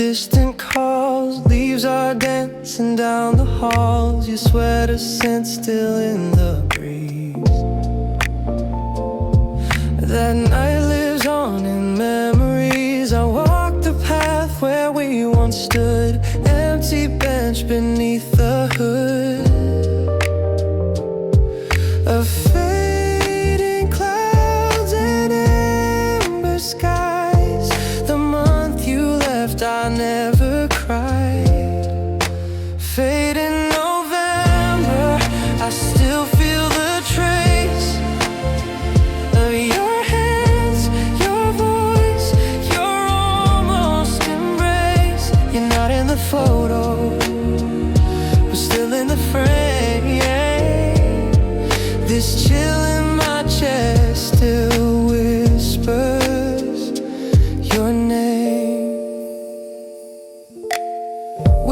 distant calls, leaves are dancing down the halls, your sweater scent still in the breeze. That night lives on in memories. I walk the path where we once stood, empty bench beneath the hood of fading clouds and amber skies. The month you left I never cried. Fading November, I still feel the trace of your hands, your voice, your almost embrace. You're not in the photo, but still in the frame. This chill in my chest still whispers your name.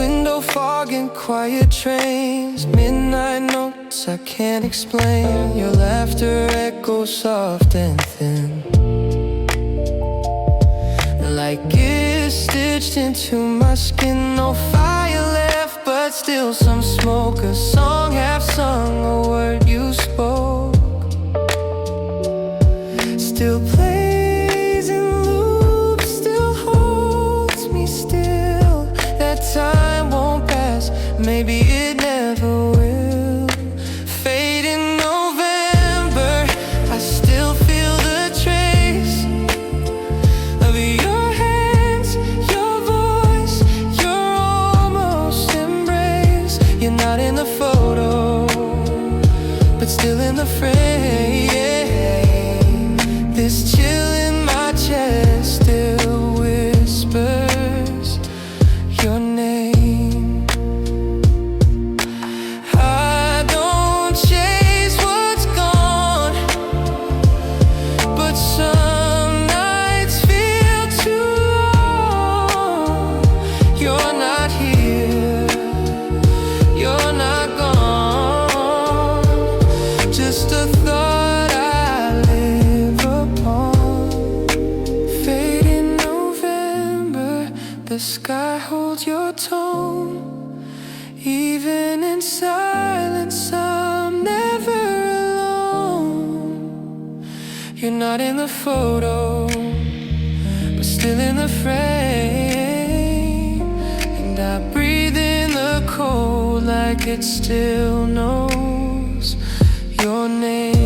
Window fog and quiet trains, midnight notes I can't explain. Your laughter echoes soft and thin, like it's stitched into my skin. No fire left, but still some smoke. A song half sung, a word you spoke still plays in loops, still holds me still. That time won't pass, maybe it never will. Fading November, I still feel the trace of your hands, your voice, your almost embrace. You're not in the photo, but still in the frame. This chill in my chest still whispers your name. I don't chase what's gone, but some nights feel too long. You're not here, you're not gone, just a thought I live upon. Fading November, the sky holds your tone. Even in silence, I'm never alone. You're not in the photo, but still in the frame. And I breathe in the cold like it still knows your name.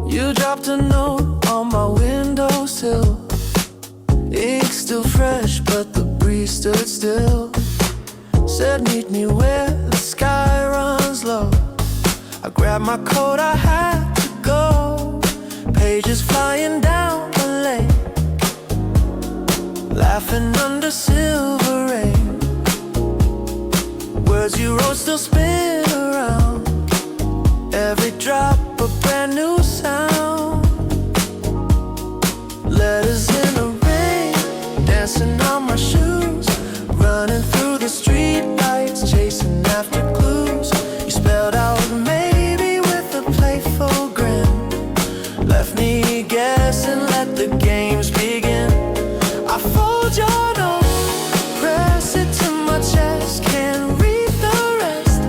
You dropped a note on my windowsill, ink still fresh but the breeze stood still. Said meet me where the sky runs low. I grabbed my coat, I had to go. Pages flying down the lane, laughing under silver rain. Words you wrote still spin around, every drop a brand new sound. Letters in the rain, dancing on my shoes, running through the streetlights, chasing after clues. You spelled out maybe with a playful grin, left me guessing, let the games begin. I fold your note, press it to my chest, can't read the rest,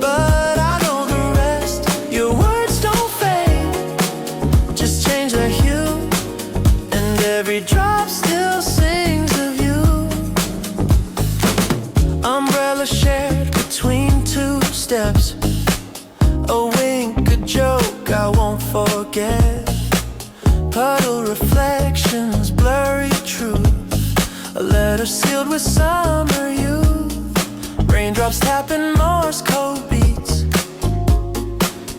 but I know the rest. Your words don't fade, just change their hue, and every drop still sings of you. Umbrella shared between two steps, a wink, a joke I won't forget. Puddle reflections, blurry truth, A letter sealed with summer youth. Raindrops tapping Morse code beats.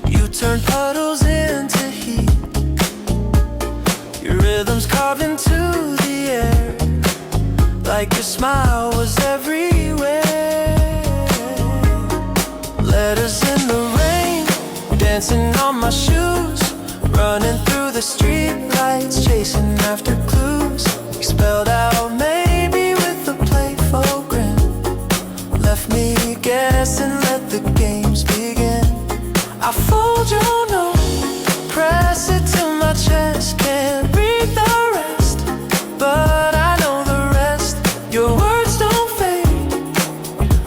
You turn puddles into heat. Your rhythms carved into the air, like your smile was everywhere. Letters in the rain, dancing on my shoes, running through the streetlights, chasing after clues. You spelled out maybe with a playful grin, left me guessing, let the games begin. I fold your note, press it to my chest, can't read the rest, but I know the rest. Your words don't fade,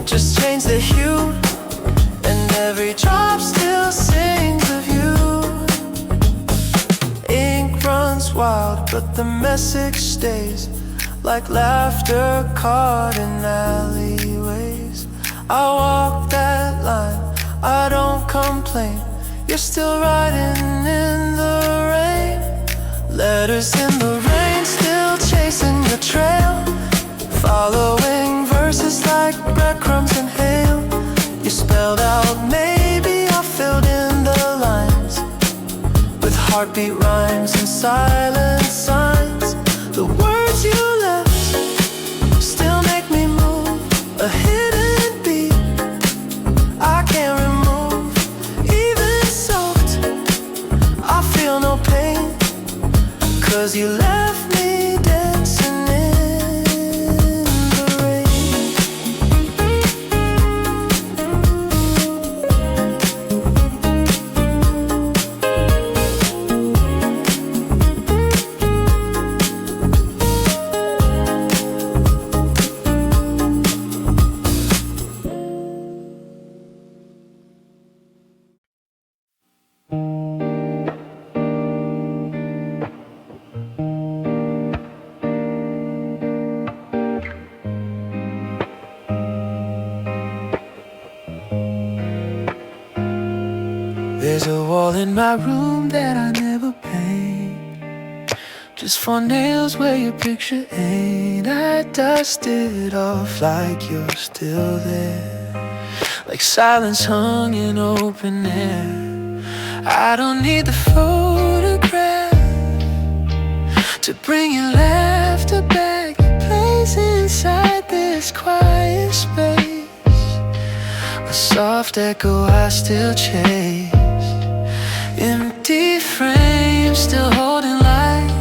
just change the hue, and every drop still sings of you. Ink runs wild, but the message stays, like laughter caught in alleyways. I walk that line, I don't complain, you're still riding in the rain. Letters in the rain, still chasing your trail, following verses like breadcrumbs and hail. You spelled out maybe, I filled in the lines with heartbeat rhymes and silent signs. The words you left still make me move, a hidden beat I can't remove. Even soaked, I feel no pain, 'cause you left me dancing in the rain. There's a wall in my room that I never paint, just for nails where your picture ain't. I dust it off like you're still there, like silence hung in open air. I don't need the photograph to bring your laughter back. Your place inside this quiet space, a soft echo I still chase. Empty frames still holding light,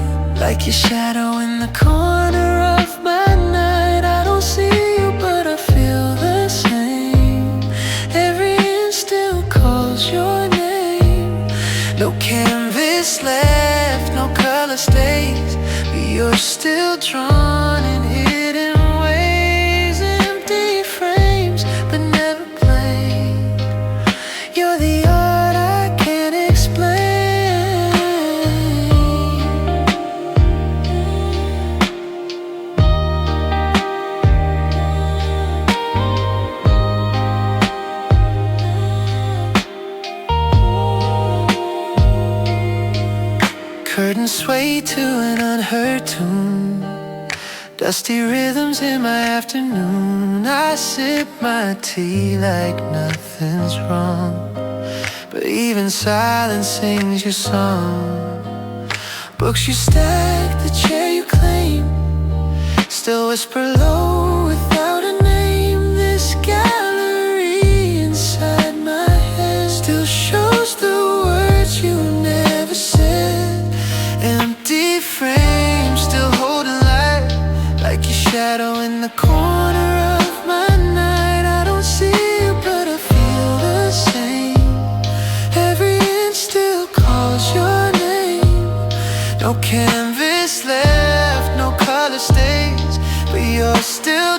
like your shadow in the corner of my night. I don't see you, but I feel the same. Every inch still calls your name. No canvas left, no color stays, but you're still drawn in hidden ways. Empty frames, but never played. You're the art I can't explain. Curtains sway to an unheard tune, dusty rhythms in my afternoon. I sip my tea like nothing's wrong, but even silence sings your song. Books you stack, the chair you claim, still whisper low without a name. This gallery inside my head still shows the words you never said. Empty frames still holding light, like your shadow in the corner of my night. I don't see you, but I feel the same. Every inch still calls your name. No canvas left, no color stays, but you're still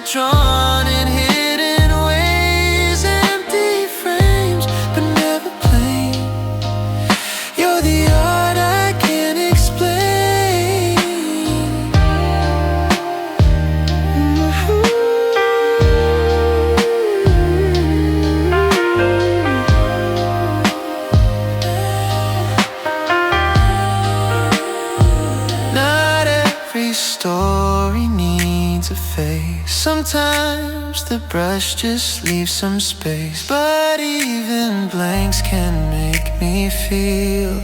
Sometimes the brush just leaves some space, but even blanks can make me feel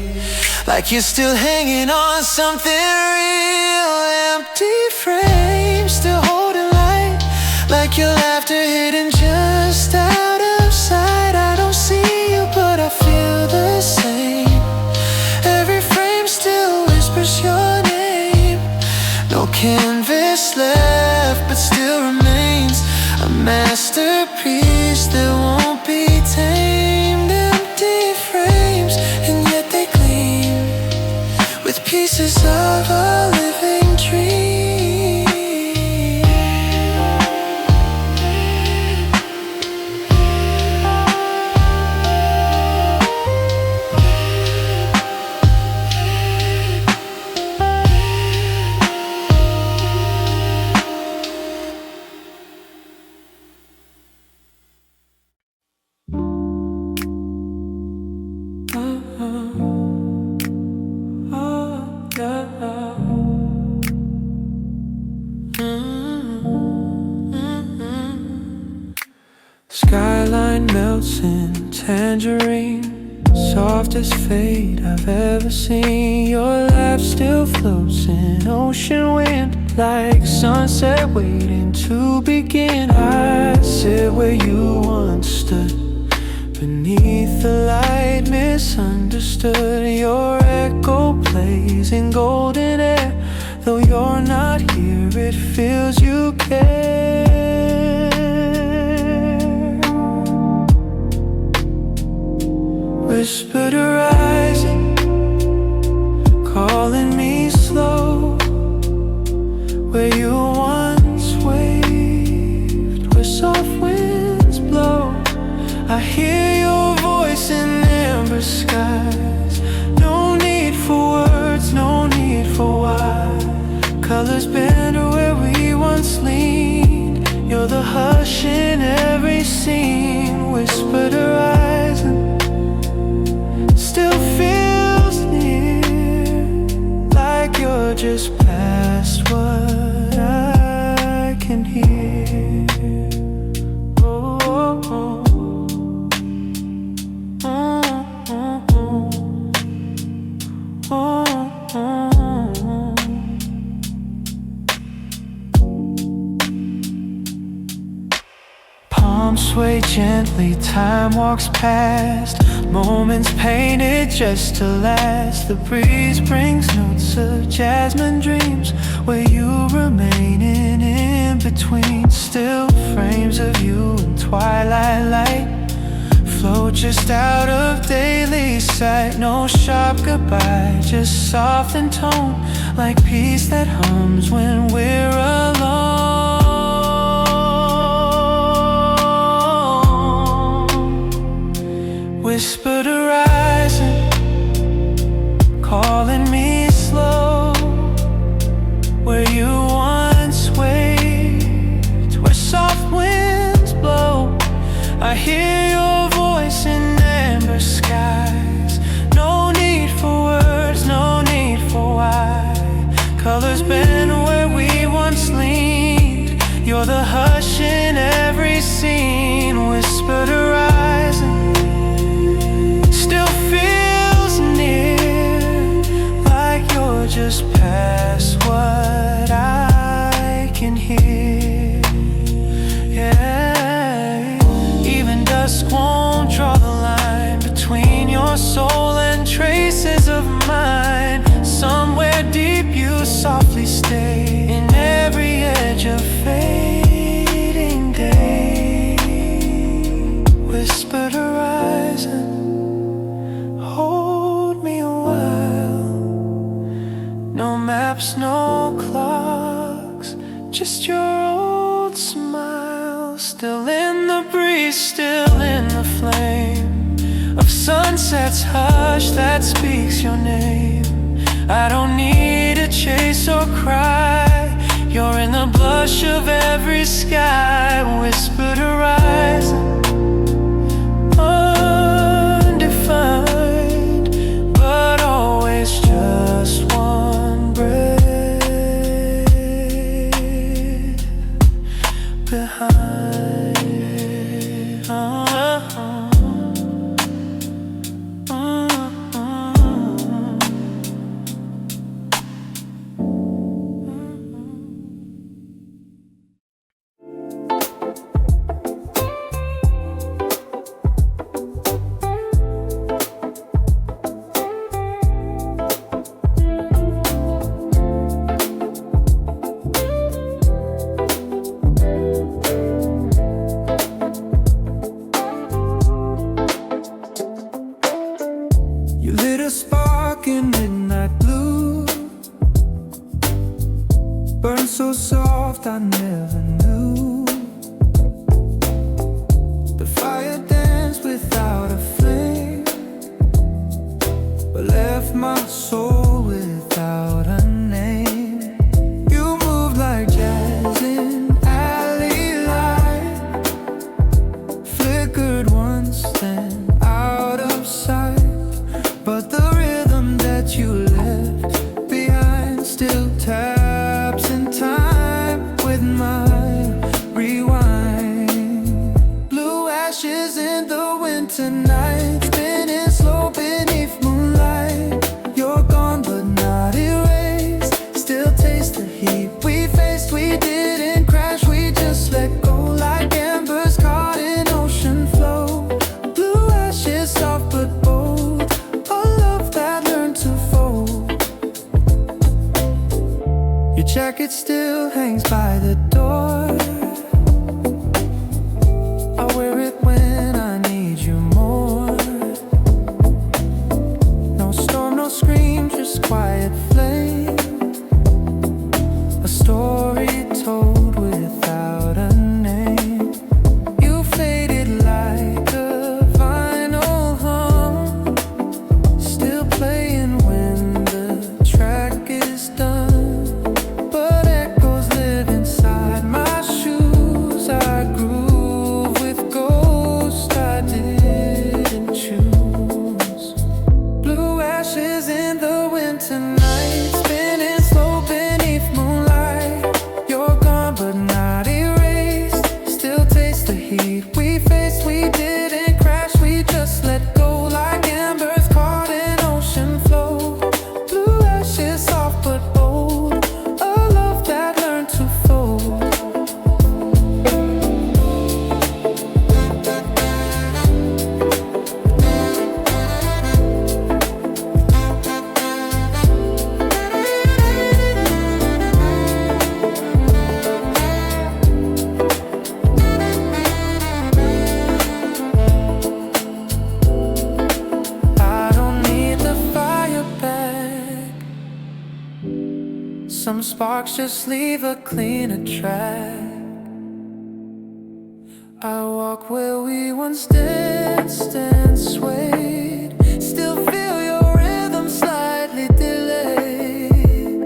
like you're still hanging on something real. Empty frames still holding light, like your laughter hidden just out of sight. I don't see you, but I feel the same. Every frame still whispers your name. No canvas left, but still remains a masterpiece that won't be tamed. Empty frames, and yet they gleam with pieces of a living dream. Skyline melts in tangerine, softest fade I've ever seen. Your laugh still floats in ocean wind, like sunset waiting to begin. I sit where you once stood, beneath the light, misunderstood. Your echo plays in golden air, though you're not here, it feels you care. Whispered horizon, calling me slow, where you once waved, where soft winds blow. I hear your voice in amber skies. No need for words, no need for why. Colors bend where we once leaned. You're the hush in every scene. Whispered horizon still feels near, like you're just past what I can hear. Oh, oh, oh. Palms sway gently, time walks past, moments painted just to last. The breeze brings notes of jasmine dreams, where you remain in between. Still frames of you in twilight light, float just out of daily sight. No sharp goodbye, just soft in tone, like peace that hums when we're alone. Whispered horizon, calling me slow, where you once waved, where soft winds blow. I hear your voice in amber skies. No need for words, no need for why. Colors bend where we once leaned. You're the hush in every scene. Whispered horizon still feels near, like you're just past what I can hear. Yeah, even dusk won't draw the line between your soul and traces of mine. Somewhere deep you softly stay, in every edge of fading day. Whispered horizon, hold me a while. No maps, no clocks, just your old smile. Still in the breeze, still in the flame of sunset's hush that speaks your name. I don't need to chase or cry. You're in the blush of every sky. Whispered horizon, undefined, but always just one breath But fire danced without a flame, but left my soul without a name. You moved like jazz in alley light, flickered once then out of sight. But the rhythm that you left behind still taps in time with my rewind. Blue ashes in the winter night, spinning slow beneath moonlight. You're gone but not erased, still taste the heat we faced. We didn't crash, we just let go like embers caught in ocean flow. Blue ashes soft but bold, a love that learned to fold. Your jacket still hangs by the door, I wear it when I need you more. No storm, no scream, just quiet flame, a story told without a name. You faded like a vinyl hum, still playing when the track is done. But echoes live inside my shoes, I groove with ghosts I didn't choose. Blue ashes in the winter night, spinning slow beneath moonlight. You're gone but not erased, still taste the heat we faced. We didn't crash, we just let go like embers caught in ocean flow. Blue ashes soft but bold, a love that learned to fold. I don't need the fire back, some sparks just leave a cleaner track. I walk where we once danced and swayed, still feel your rhythm slightly delayed.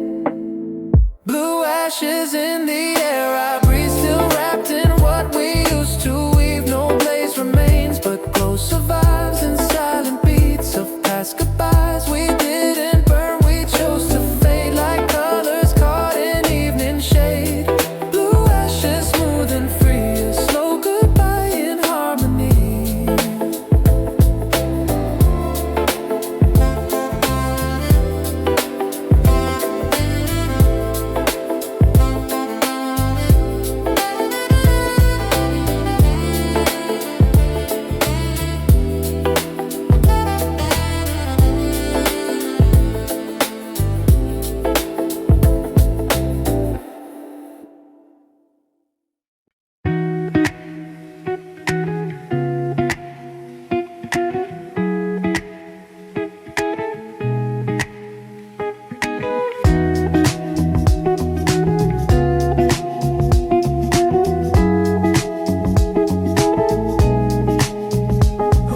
Blue ashes in the air, I breathe still wrapped in what we used to weave. No blaze remains, but glow survives in silent beats of past goodbyes. We didn't burn, we chose to fade like colors caught in evening shade. Blue ashes smooth and free, a slow goodbye in harmony.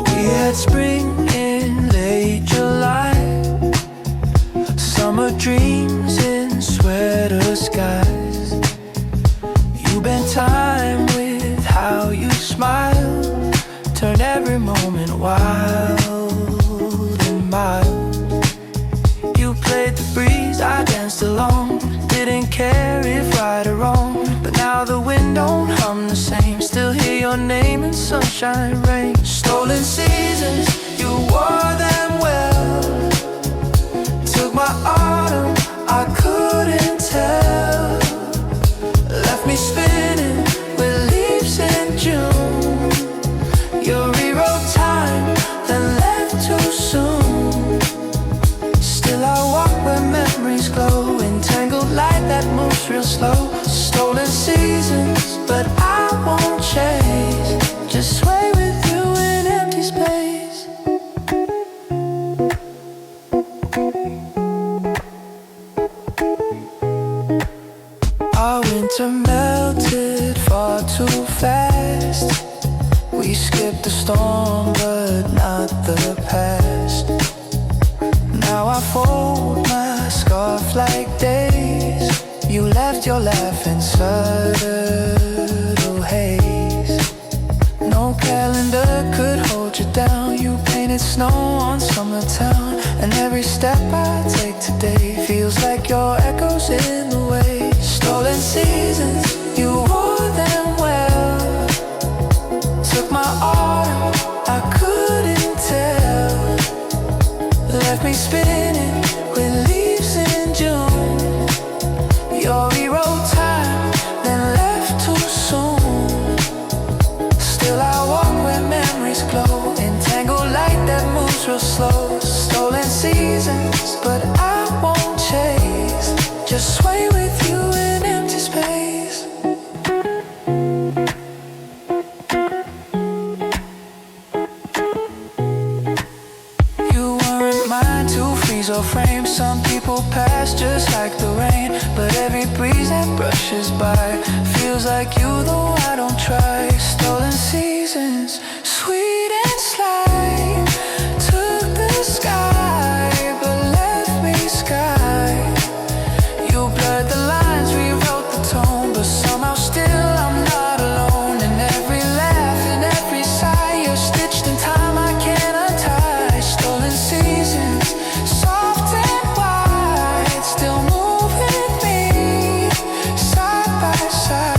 We had spring in late July, summer dreams in sweater skies. You bent time with how you smile, turn every moment wild and mild. You played the breeze, I danced along, didn't care if right or wrong. But now the wind don't hum the same, still hear your name in sunshine, rain. Stolen seasons, you wore them well, took my autumn, I couldn't tell. Left me spinning with leaves in June. You rewrote time, then left too soon. Still I walk where memories glow, entangled light that moves real slow. Stolen seasons, but I won't chase, just sway with you in empty space. escaped the storm, but not the past. Now I fold my scarf like days. You left your laugh in subtle haze. No calendar could hold you down. You painted snow on summer town, and every step I take today feels like your echoes in the way. Stolen seasons, you wore them well. Took my autumn, I couldn't tell. Left me spinning with leaves in June. Your rewrote time, then left too soon. Still I walk where memories glow, entangled light that moves real slow. Stolen seasons, but I won't chase. Just sway with you in empty space. You weren't mine to freeze or frame. Some people pass just like the rain, but every breeze that brushes by feels like you, though I don't try. Stolen seasons, sweet and sly, took the sky, but left me sky. You blurred the lines, rewrote the tone, but somehow still I'm not alone. In every laugh, in every sigh, you're stitched in time I can't untie. Stolen seasons, soft and wide, still move with me, side by side.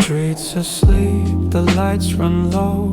Streets asleep, the lights run low.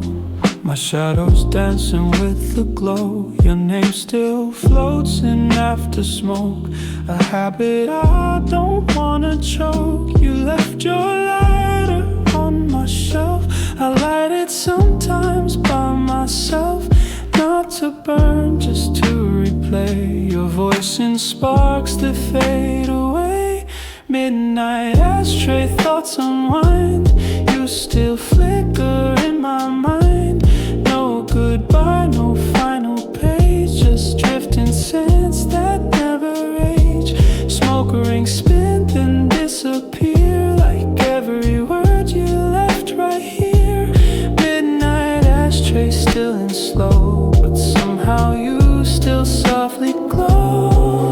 My shadow's dancing with the glow. Your name still floats in after smoke, a habit I don't wanna choke. You left your lighter on my shelf. I light it sometimes by myself, not to burn, just to replay your voice in sparks that fade away. Midnight ashtray thoughts unwind. You still flicker in my mind. No goodbye, no final page, just drifting scents that never age. Smoke ring spin, then disappear, like every word you left right here. Midnight ashtray still and slow, but somehow you still softly glow.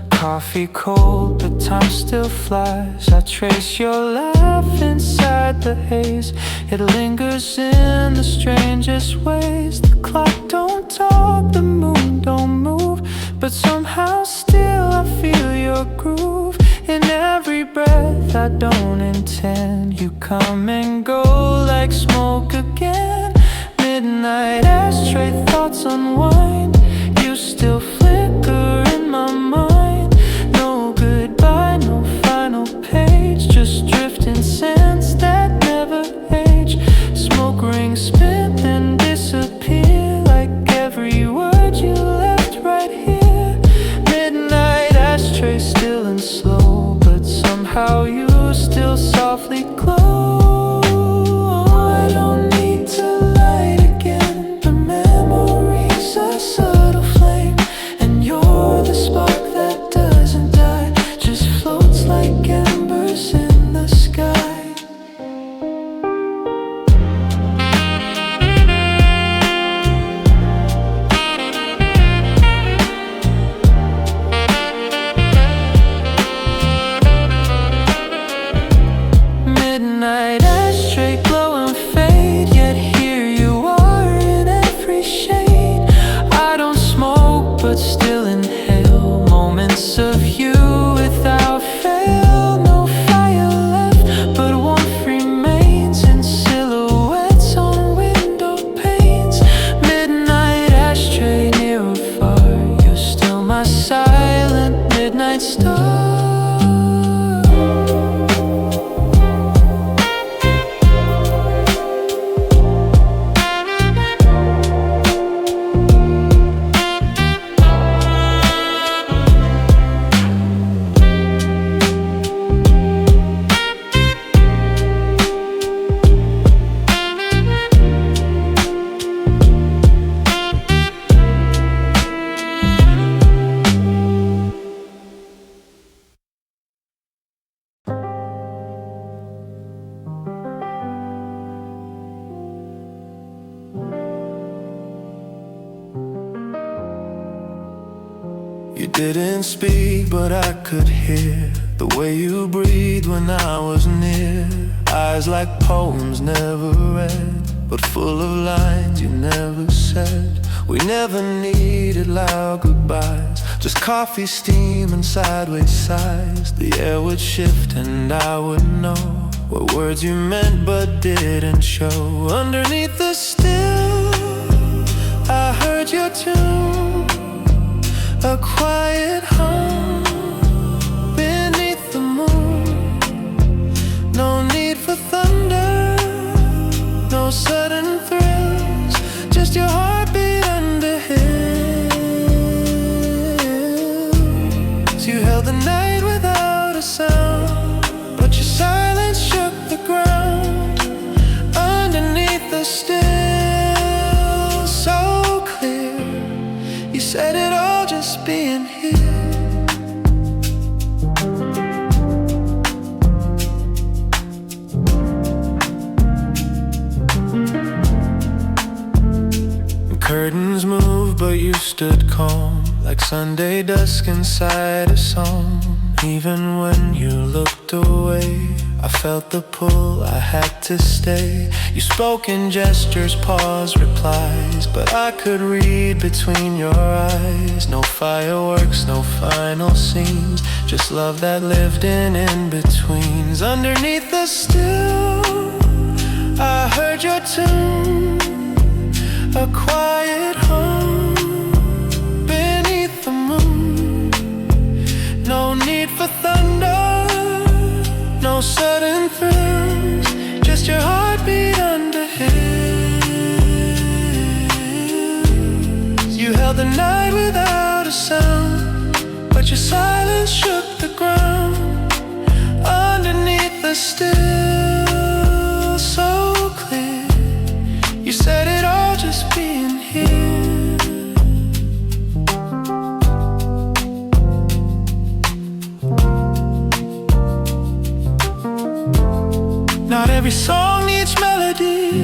Coffee cold, but time still flies. I trace your laugh inside the haze. It lingers in the strangest ways. The clock don't talk, the moon don't move, but somehow still I feel your groove. In every breath I don't intend, you come and go like smoke again. Midnight ashtray thoughts unwind. You still flicker in my mind. No goodbye, no final page, just drifting scents that never age. Smoke rings spin and disappear, like every word you left right here. Midnight ashtray still and slow, but somehow you still softly glow. I don't need to light again. The memories are subtle flame. fragments of you without fail. No fire left, but warmth remains in silhouettes on window panes. Midnight ashtray near or far, you're still my silent midnight star. You didn't speak, but I could hear the way you breathed when I was near. Eyes like poems never read, but full of lines you never said. We never needed loud goodbyes, just coffee, steam, and sideways sighs. The air would shift and I would know what words you meant but didn't show. Underneath the still, I heard your tune, a quiet hum beneath the moon. No need for thunder, no sudden thrills, just your heartbeat under hills. You held the night without a sound, but your silence shook the ground. Underneath the still, so clear, you said it all just being here. Curtains moved, but you stood calm, like Sunday dusk inside a song. Even when you looked away, I felt the pull, I had to stay. You spoke in gestures, pause, replies, but I could read between your eyes. No fireworks, no final scenes, just love that lived in in-betweens. Underneath the still, I heard your tune, a quiet hum beneath the moon. No need for thunder, no sudden thrills, just your heartbeat under hills. You held the night without a sound, but your silence shook the ground. Underneath the still, so clear, you said it all just being here. Not every song needs melody,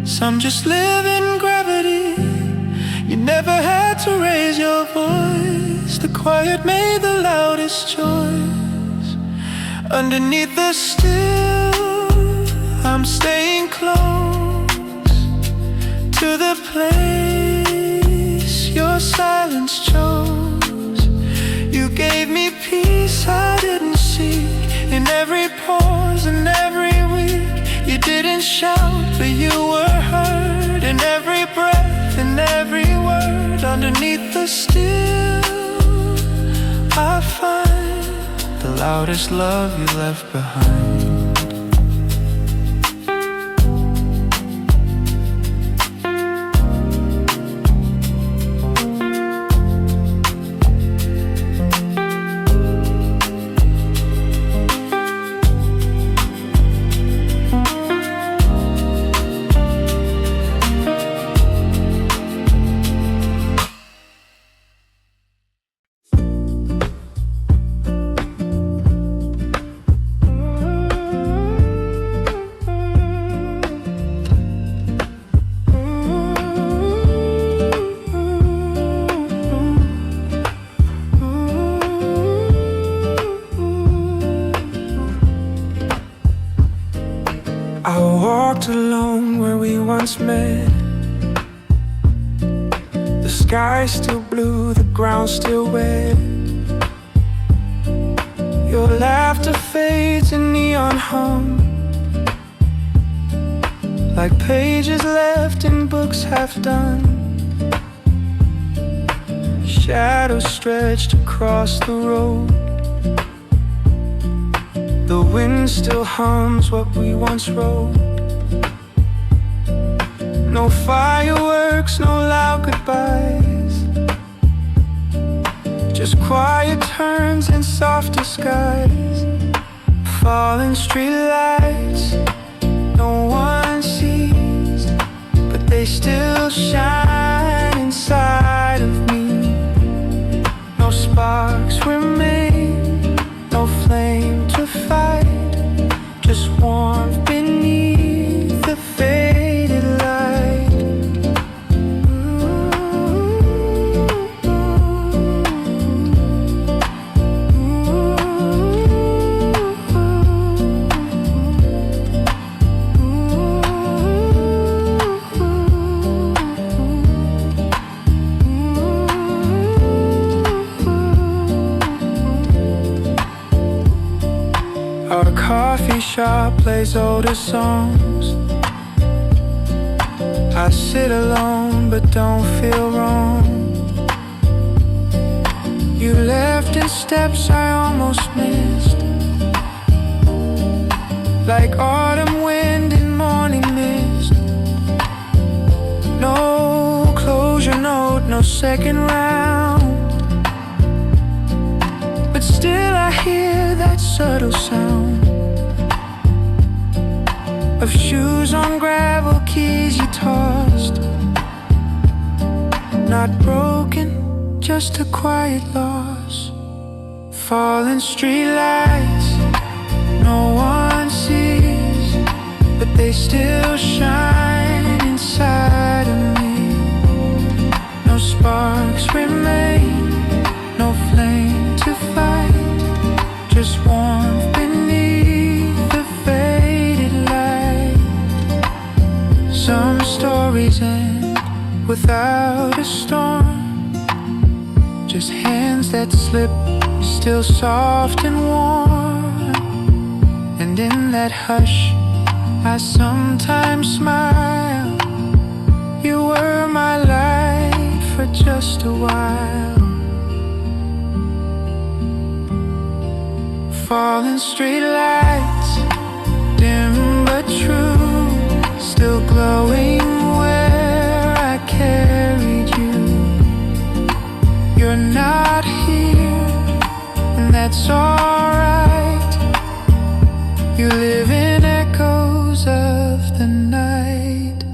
some just live in gravity. You never had to raise your voice, the quiet made the loudest choice. Underneath the still, I'm staying close to the place your silence chose. You gave me peace I didn't seek, in every pause and every week. You didn't shout, but you were heard, in every breath, in every word. Underneath the still, I find the loudest love you left behind. I walked alone where we once met. The sky's still blue, the ground's still wet. Your laughter fades in neon hum, like pages left in books half done. Shadows stretched across the road. The wind still hums what we once wrote. No fireworks, no loud goodbyes, just quiet turns and softer skies. Falling streetlights, no one sees, but they still shine inside of me. No sparks remain, no flame to fight, just warmth beneath the faded light. Our coffee shop plays older songs. I sit alone but don't feel wrong. You left in steps I almost missed, like autumn wind in morning mist. No closure note, no second round, but still I hear that subtle sound of shoes on gravel, keys you tossed. Not broken, just a quiet loss. Falling streetlights, no one sees, but they still shine inside of me. No sparks remain, no flame to fight, just warmth beneath the faded light. Some stories end without a storm, just hands that slip, still soft and warm. And in that hush, I sometimes smile. You were my light for just a while. Falling streetlights, dim but true, still glowing where I carried you. You're not here, and that's alright. You live in echoes of the night.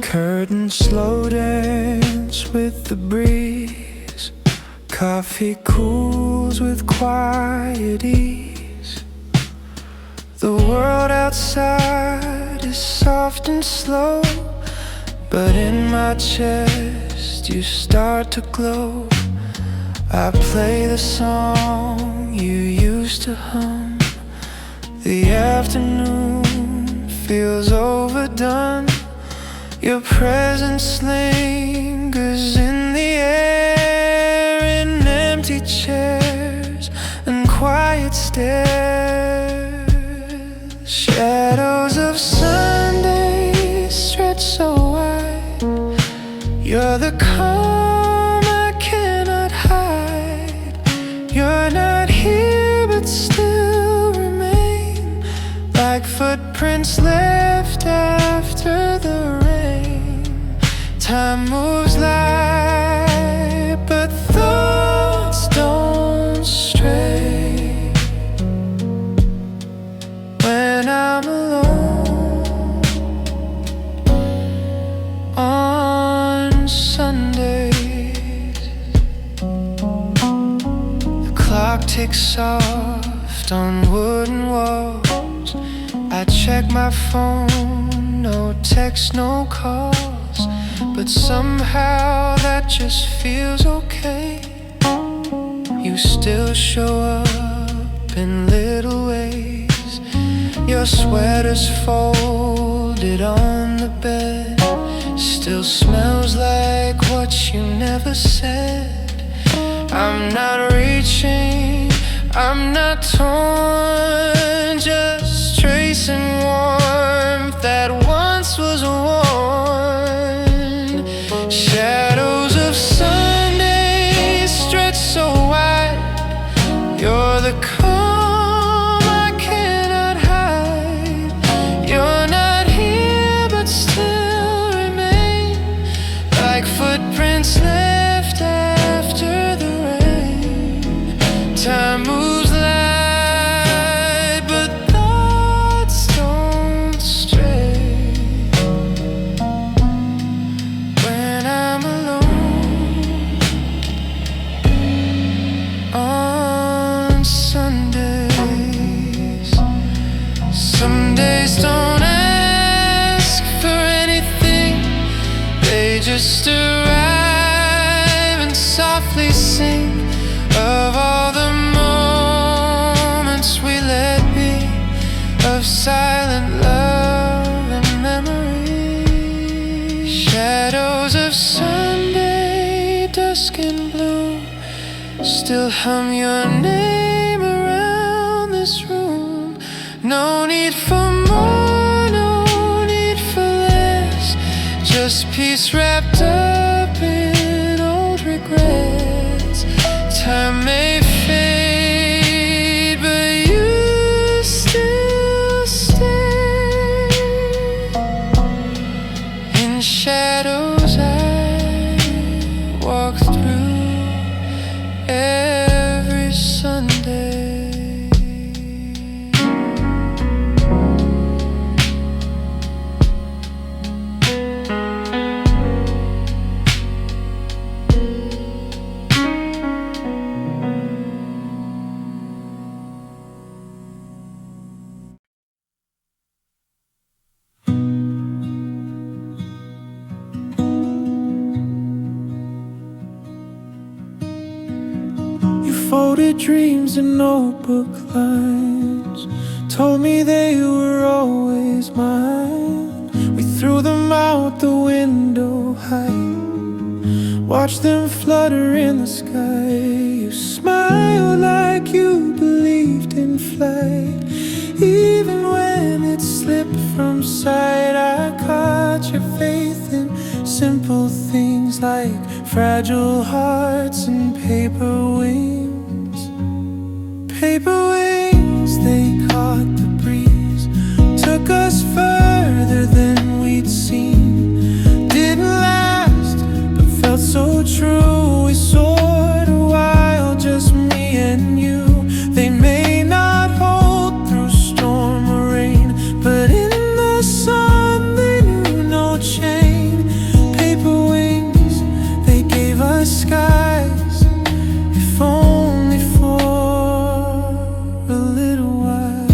Curtains slow dance with the breeze. Coffee cools with quiet ease. The world outside is soft and slow, but in my chest you start to glow. I play the song you used to hum. The afternoon feels overdone. Your presence lingers in the air, in empty chairs and quiet stares. Shadows of Sunday stretch so wide. You're the calm I cannot hide. You're not here but still remain, like footprints left after the rain. Time moves light, but thoughts tick soft on wooden walls. I check my phone, no text, no calls, but somehow that just feels okay. You still show up in little ways. Your sweater's folded on the bed, still smells like what you never said. I'm not reaching, I'm not torn, just tracing warmth that once was worn. Shadows of Sunday stretch so wide. You're the calm I cannot hide. You're not here but still remain, like footprints left after the rain. Time moves light, but thoughts don't stray. When I'm alone on Sundays, some days don't ask for anything, they just arrive and softly sing of all the moments we let be, of silent love and memory. Shadows of Sunday, dusk and blue, still hum your name around this room. No need for more, no need for less, just peace wrapped up in old regrets. Time may fade, but you still stay. In shadows I walk through every Sunday. You folded dreams in notebook lines, told me they were always mine. We threw them out the window high, watched them flutter in the sky. You smiled like you believed in flight, even when it slipped from sight. I caught your faith in simple things like fragile hearts and paper wings. Paper wings, they caught the breeze, took us further than we'd seen. Didn't last, but felt so true. We soared a while, just me and you. They may not hold through storm or rain, but in the sun they knew no chain. Paper wings, they gave us skies, if only for a little while.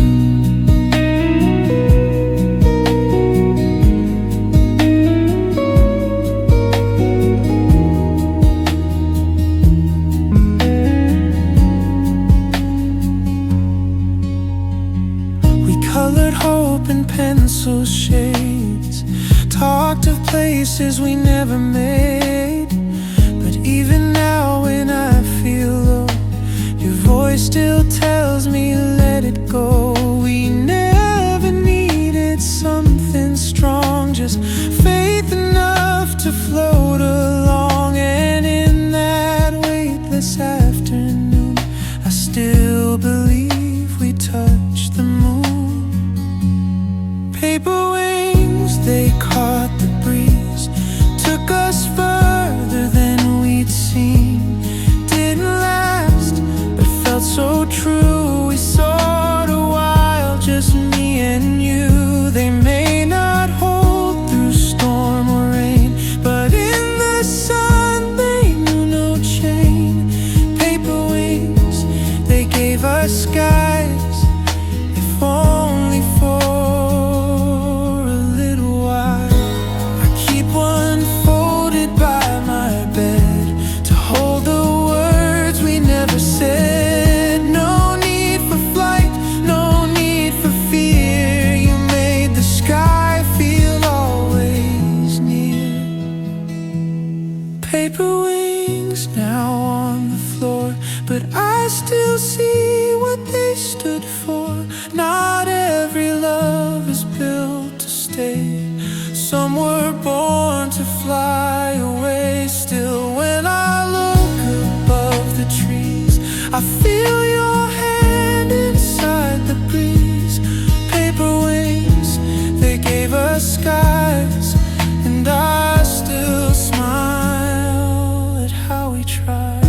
We colored hope in pencil shades, talked of places we never made. But even now when I feel low, your voice still tells me let it go. We never needed something strong, just faith enough to float along. And in that weightless afternoon, I still believe we touched the moon. Paper wings, they caught the breeze, took us paper wings now on the floor, but I still see what they stood for. Not every love is built to stay. Some were born to fly away. Still, when I look above the trees, I feel your hand inside the breeze. Paper wings, they gave us skies, and I still smile at how we tried.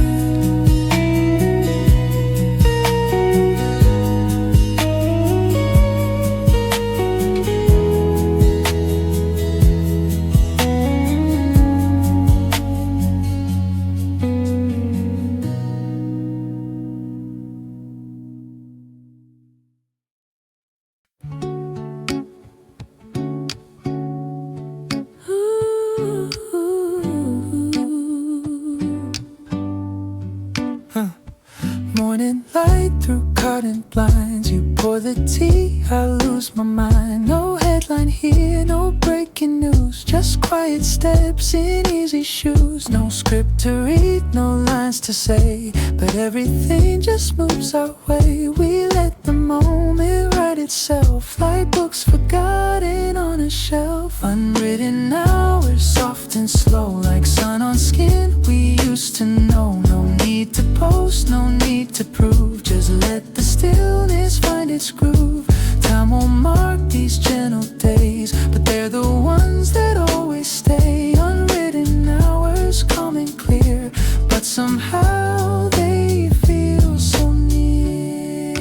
Morning light through curtain blinds. You pour the tea, I lose my mind. No headline here, no breaking news. Just quiet steps in easy shoes. No script to read, no lines to say, but everything just moves our way. We let the moment write itself, like books forgotten on a shelf. Unwritten hours, soft and slow, like sun on skin we used to know. No need to post, no need to prove, just let the stillness find its groove. Time won't mark these gentle days, but they're the ones that always stay. Unwritten hours, calm and clear, but somehow they feel so near.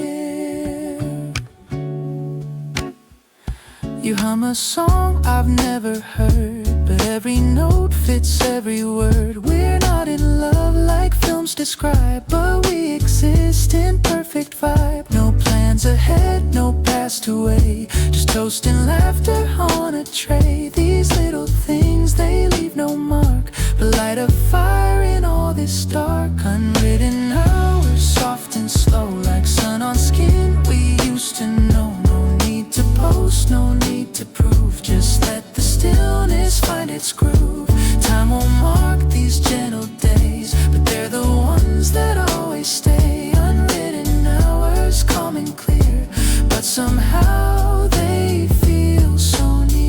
You hum a song I've never heard, but every note fits every word. We're not in love like films describe, but we exist in perfect vibe. No plans ahead, no past away, just toast and laughter on a tray. These little things, they leave no mark, but light a fire in all this dark. Unwritten hours, soft and slow, like sun on skin we used to know. No need to post, no need to prove, just let the stillness find its groove. Time won't mark these gentle days, but they're the ones that always stay. Unwritten hours, calm and clear, but somehow they feel so near.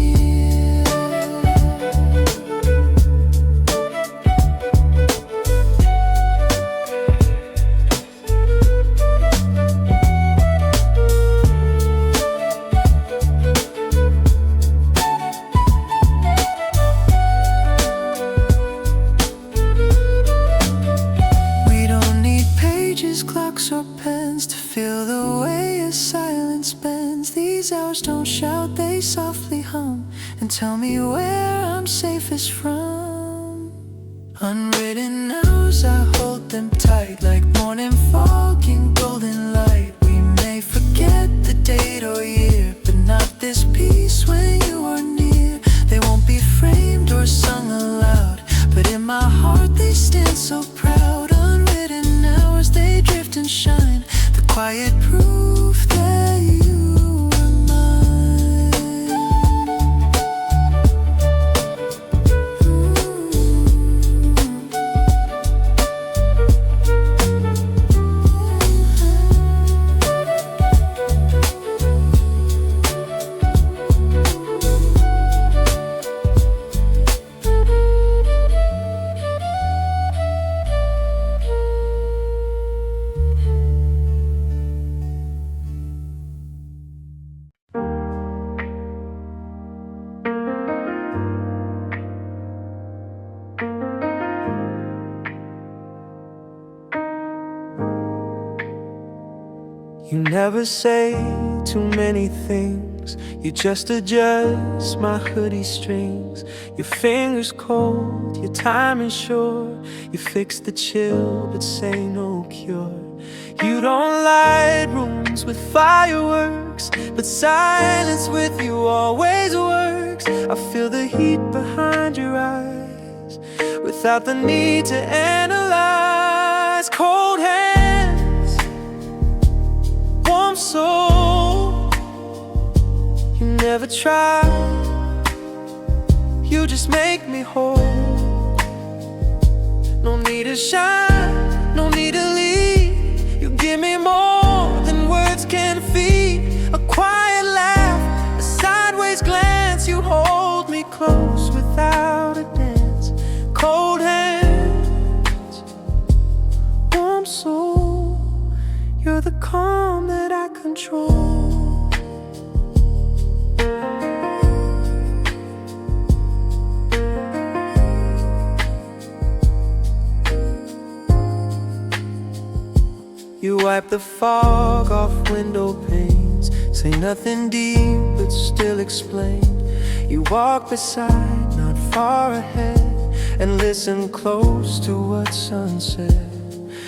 Clocks or pens to feel the way a silence bends. These hours don't shout, they softly hum and tell me where I'm safest from. Unwritten hours, I hold them tight like morning fog in golden light. We may forget the date or year, but not this peace when you are near. They won't be framed or sung aloud, but in my heart they stand so proud. Unwritten hours, they drift and shine, the quiet proof that you are mine. You never say too many things, you just adjust my hoodie strings. Your fingers cold, your timing sure, you fix the chill but say no cure. You don't light rooms with fireworks, but silence with you always works. I feel the heat behind your eyes without the need to analyze. Cold hands, warm soul, you never try, you just make me whole. need to shine, no need to lead. You give me more than words can feed. A quiet laugh, a sideways glance. You hold me close without a dance. Cold hands, warm soul. You're the calm that I control. You wipe the fog off window panes. Say nothing deep, but still explain. You walk beside, not far ahead, and listen close to what sun said.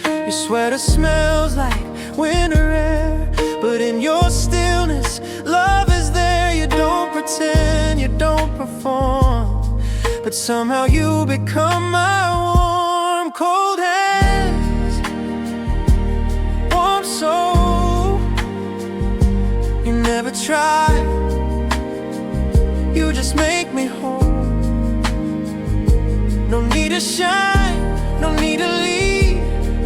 Your sweater smells like winter air, but in your stillness, love is there. You don't pretend, you don't perform, but somehow you become my warm, cold hands, warm soul. You never try, you just make me whole. No need to shine, no need to lead.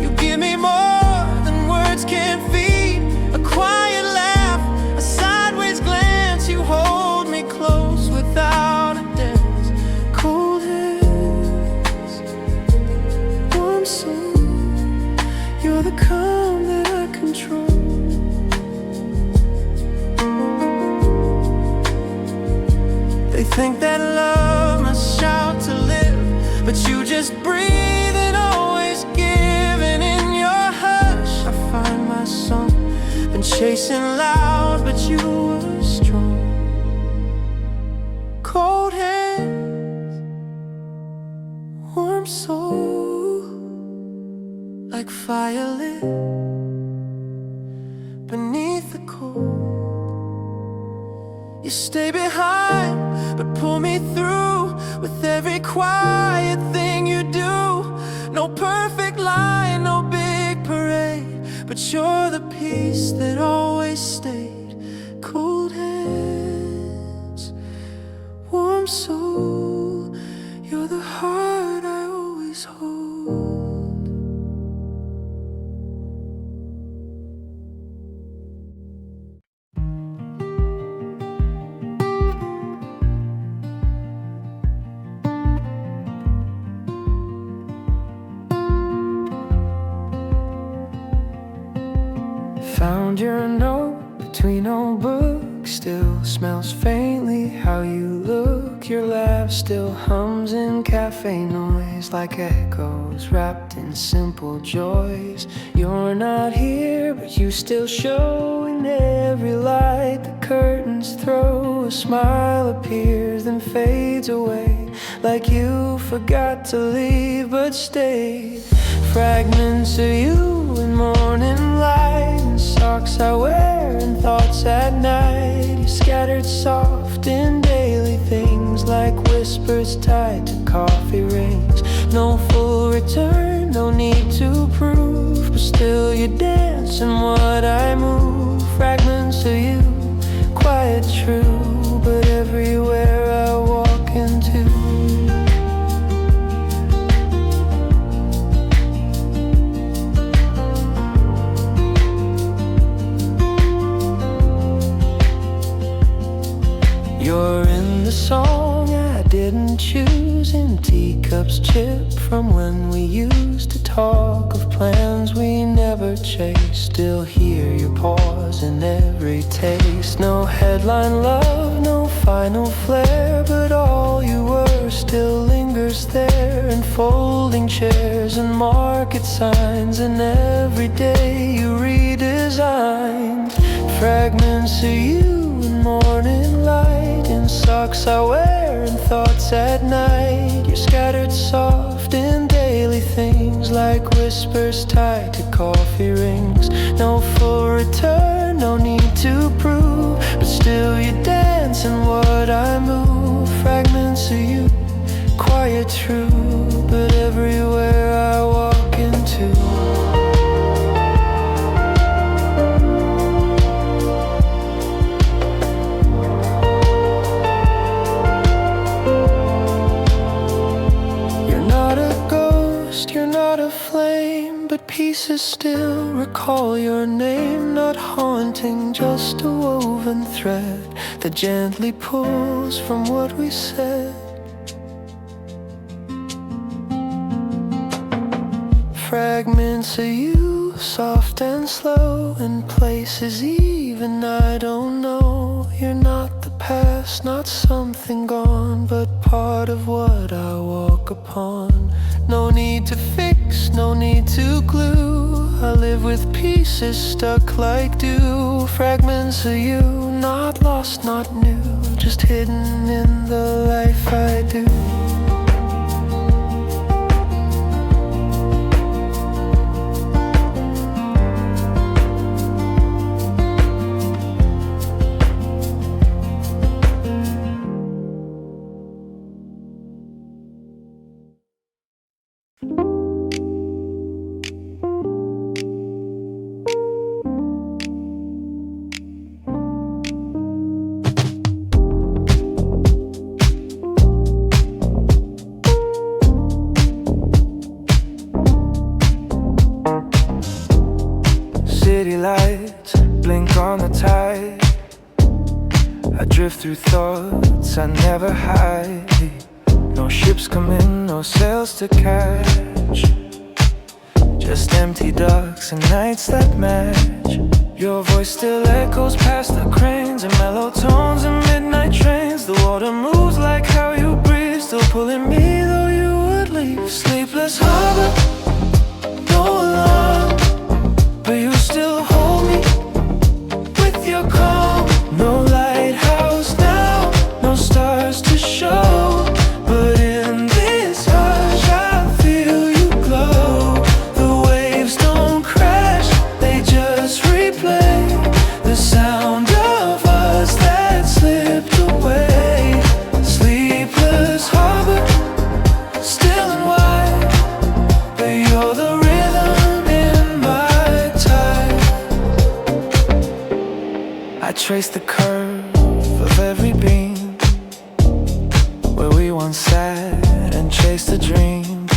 You give me more than words can feed. A quiet laugh, a sideways glance. You hold me close without a dance. Cold hands, warm soul. You're the calm that I control. They think that love must shout to live, but you just breathe and always give. And in your hush I find my song. Been chasing loud, but you were strong. Cold hands, warm soul, like fire lit beneath the cold. You stay behind, but pull me through with every quiet thing you do. No perfect line, no big parade, but you're the peace that always stayed. Cold hands, warm soul. You're the heart I always hold. Found your note between old books. Still smells faintly how you look. Your laugh still hums in cafe noise, like echoes wrapped in simple joys. You're not here, but you still show in every light the curtains throw. A smile appears then fades away, like you forgot to leave but stayed. Fragments of you in morning light, and socks I wear and thoughts at night. You scattered soft in daily things, like whispers tied to coffee rings. No full return, no need to prove, but still you dance in what I move. Fragments of you, quiet true, but everywhere I walk into. You're in the song I didn't choose, in teacups chipped from when we used to talk of plans we never chased. Still hear your pause in every taste. No headline love, no final flare, but all you were still lingers there. In folding chairs and market signs, and every day you redesigned. Fragments of you in morning light, in socks I wear and thoughts at night. You're scattered soft in daily things, like whispers tied to coffee rings. No full return, no need to prove, but still you dance in what I move. Fragments of you, quiet true, but everywhere I walk into. You're not a pieces still recall your name, not haunting, just a woven thread that gently pulls from what we said. Fragments of you, soft and slow, in places even I don't know. You're not the past, not something gone, but part of what I walk upon. No need to fix, no need to glue. I live with pieces stuck like dew. Fragments of you, not lost, not new, just hidden in the life I do. City lights blink on the tide. I drift through thoughts I never hide. No ships come in, no sails to catch. Just empty docks and nights that match. Your voice still echoes past the cranes and mellow tones and midnight trains. The water moves like how you breathe, still pulling me though you would leave. Sleepless harbor, no alarm, but you still hold me with your calm. No lighthouse now, no stars to show, but in this hush I feel you glow. The waves don't crash, they just replay the sound of us that slipped away. Sleepless harbor, still and wide, but you're the rhythm in my tide. I trace the curve of every beam where we once sat and chased a dream.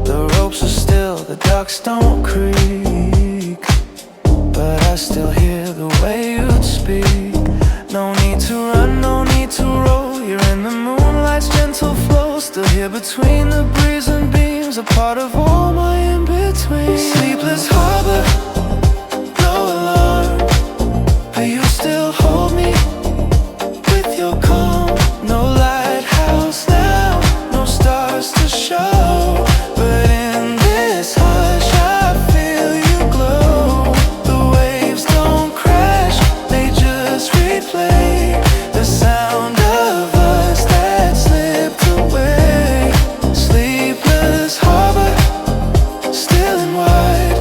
The ropes are still, the docks don't creak, but I still hear the way you'd speak. No need to run, no need to roll. You're in the moonlight's gentle flow, still here between the breeze and beams, a part of all my in-between. Sleepless harbor, no alarm, but you still hold me with your calm. No lighthouse now, no stars to show, but in this hush I feel you glow. The waves don't crash, they just replay the sound of us that slipped away. Sleepless harbor, still and wide,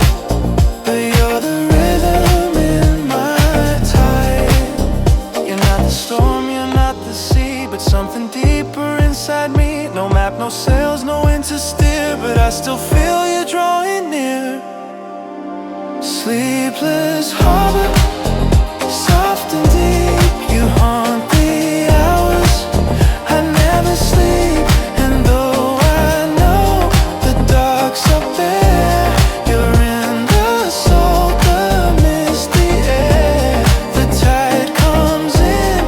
but you're the rhythm in my tide. You're not the storm, you're not the sea, but something deeper inside me. No map, no sails, no wind to steer, but I still feel you drawing near. Sleepless harbor, soft and deep, you haunt the hours. I never sleep, and though I know the docks are bare, you're in the salt, the mist, the air. The tide comes in,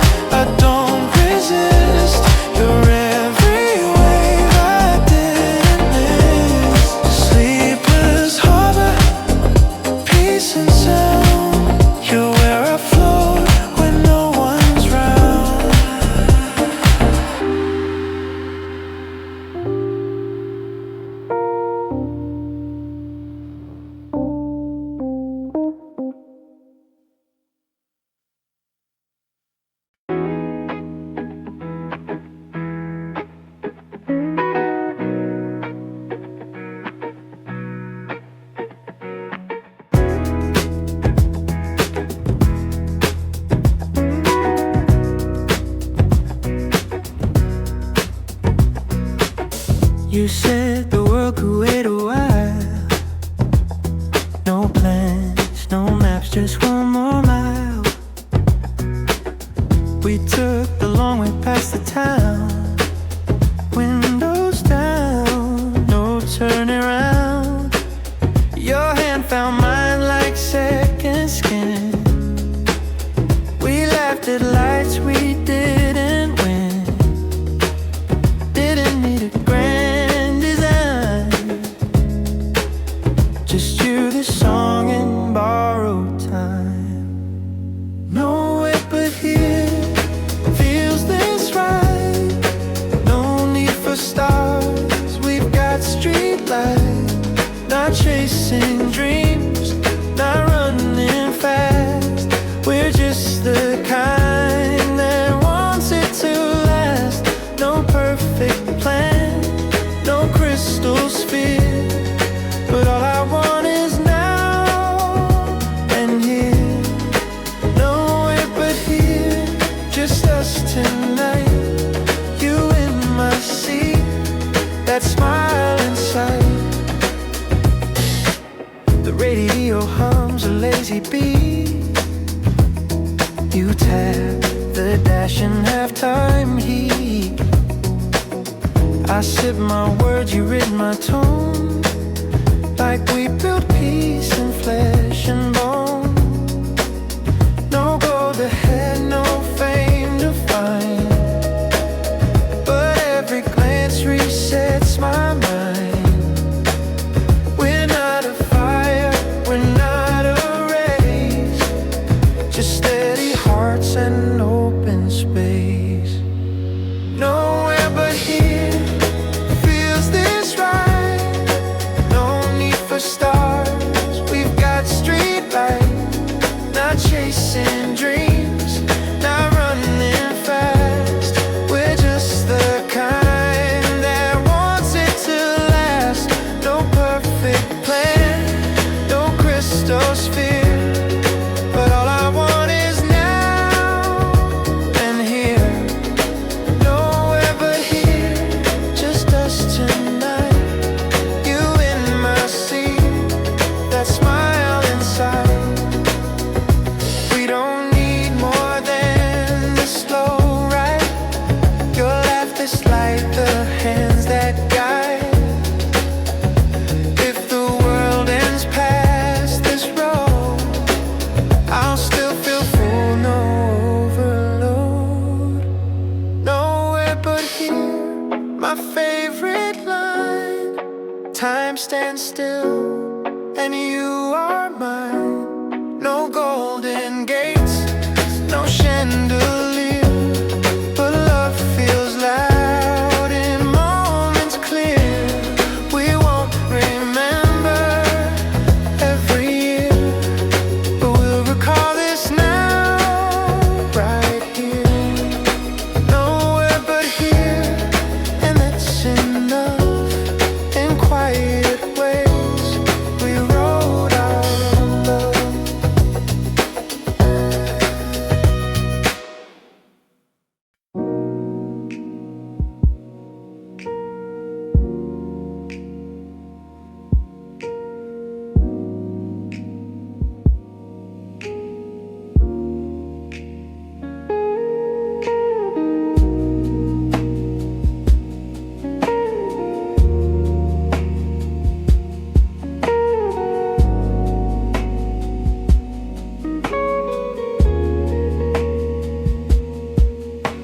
I don't resist. You're every wave I didn't miss. Sleepless harbor, peace and sound. You're where I float when no one's round. You said the world could wait a while. No plans, no maps, just one more mile. We took the long way past the town. Windows down, no turning around. Your not chasing dreams, not running fast. We're just the kind that wants it to last. No perfect plan, no crystal sphere, but all I want is now and here. Nowhere but here, just us tonight. You in my seat, that smile inside. The radio hums a lazy beat. You tap the dash in halftime heat. I sip my words, you read my tone, like we built peace in flesh and bone. No gold ahead, no fame to find, but every glance resets my mind. We're not a fire, we're not a race, just steady hearts and open space. Nowhere but here feels this right. No need for stars, we've got streetlights. Not chasing dreams, not running fast. We're just the kind that wants it to last. No perfect plan, no crystal sphere, but all I want is now and here. Nowhere but here, just us tonight. You in my seat, that smile inside. We don't need more than the slow ride. Your laugh is like the hands that guide. If the world ends past this road, I'll still feel full, no overload. Nowhere but here, my favorite line. Time stands still, and you are mine. No golden gates, no chandelier, but love feels loud in moments clear. We won't remember every year, but we'll recall this now, right here. Nowhere but here, and that's enough. In quiet ways, we wrote our love.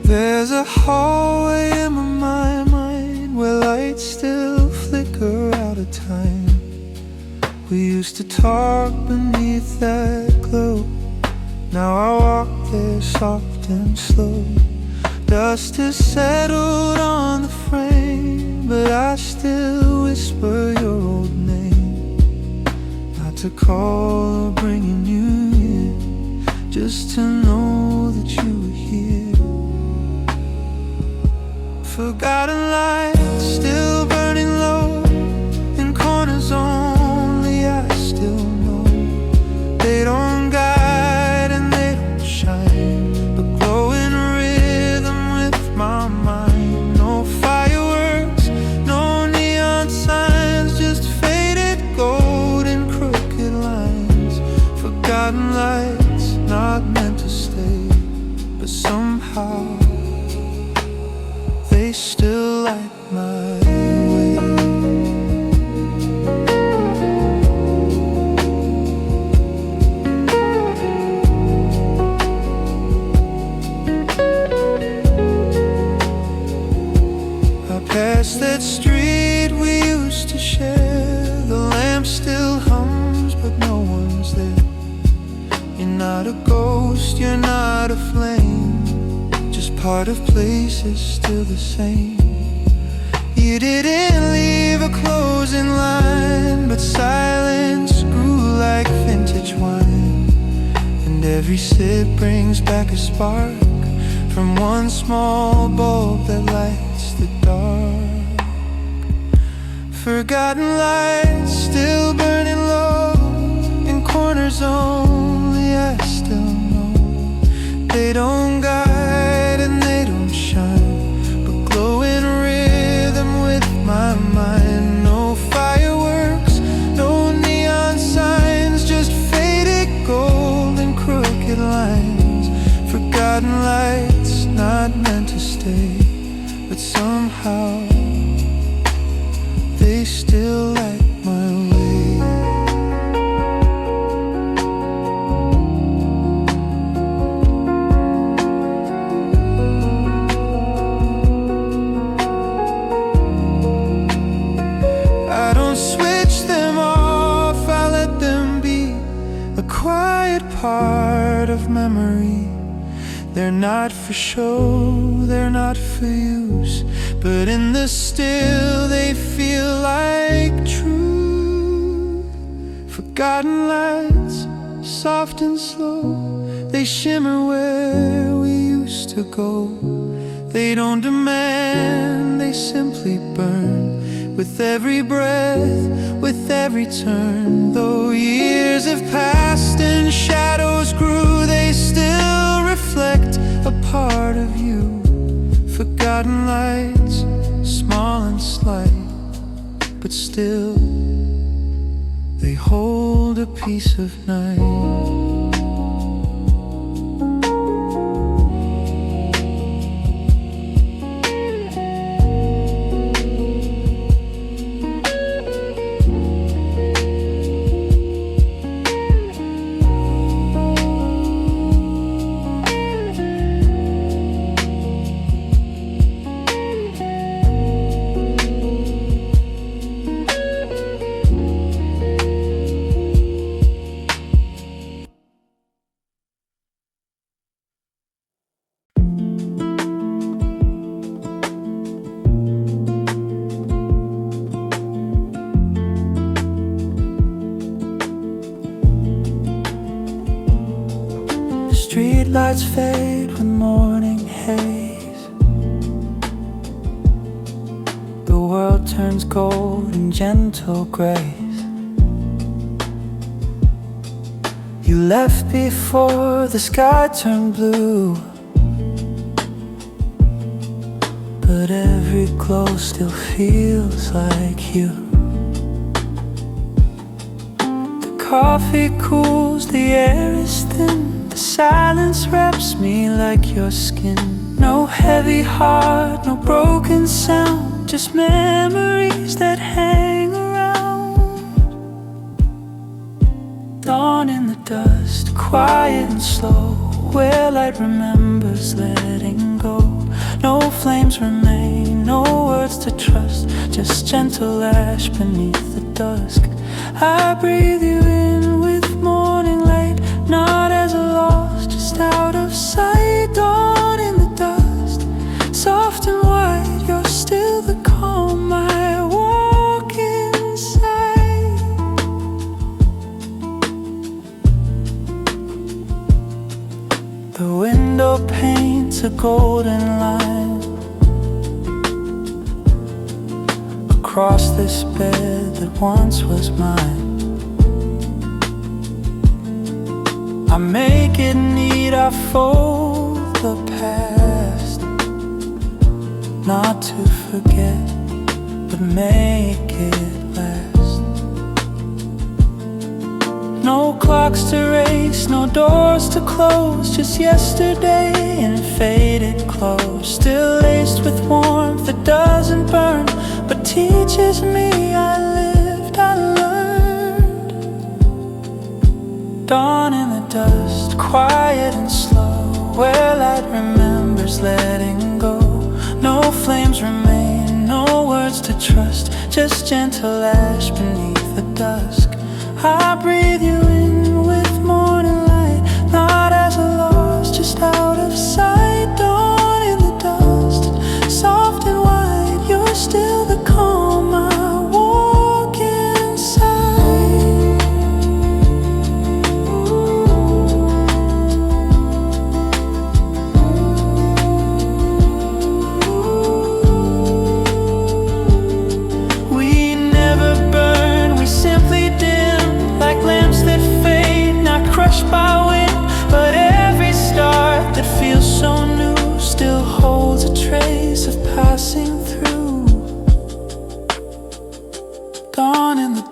There's a hallway in my mind where lights still flicker out of time. We used to talk beneath that glow. Now I walk there soft and slow. Dust has settled on the frame, but I still whisper your old name. Not to call or bringing you in, just to know that you were here. Forgotten lights still burning low in corners only I still know. They don't guide and they don't shine, but glow in rhythm with my mind. No fireworks, no neon signs, just faded gold and crooked lines. Forgotten lights not meant to stay, but somehow they still light my way. I passed that street we used to share. The lamp still hums, but no one's there. You're not a ghost, you're not a flame, just part of places still the same. You didn't leave a closing line, but silence Every sip brings back a spark from one small bulb that lights the dark. Forgotten lights still burning low in corners only I still know. They don't guide and they don't shine, but glow in rhythm with my mind. No fireworks, no neon signs, just faded gold and crooked lines. Forgotten lights not meant to stay, but somehow they still light my way. I don't switch them off, I let them be a quiet part of memory. They're not for show, they're not for use, but in the still they feel like truth. Forgotten lights, soft and slow, they shimmer where we used to go. They don't demand, they simply burn. With every breath, with every turn. Though years have passed and shadows grew, they still reflect a part of you. Forgotten lights, small and slight, but still they hold a piece of night. Streetlights fade with morning haze. The world turns gold in gentle grace. You left before the sky turned blue, but every glow still feels like you. The coffee cools, the air is thin. The silence wraps me like your skin. No heavy heart, no broken sound, just memories that hang around. Dawn in the dust, quiet and slow, where light remembers letting go. No flames remain, no words to trust, just gentle ash beneath the dusk. I breathe you in with morning light, not as a loss, just out of sight. Dawn in the dust, soft and white, you're still the calm I walk inside. The window paints a golden line across this bed that once was mine. I make it neat, I fold the past, not to forget, but make it last. No clocks to race, no doors to close, just yesterday in faded clothes. Still laced with warmth that doesn't burn, but teaches me I lived, I learned. Dawn in the dust, quiet and slow, where light remembers letting go. No flames remain, no words to trust, just gentle ash beneath the dusk. I breathe you in with morning light, not as a loss, just out of sight. Dawn in the dust, soft and white, you're still the calm I walk inside.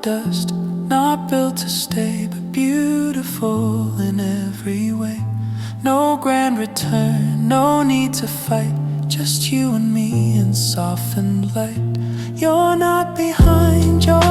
dust, not built to stay, but beautiful in every way. No grand return, no need to fight, just you and me in softened light. You're not behind, you're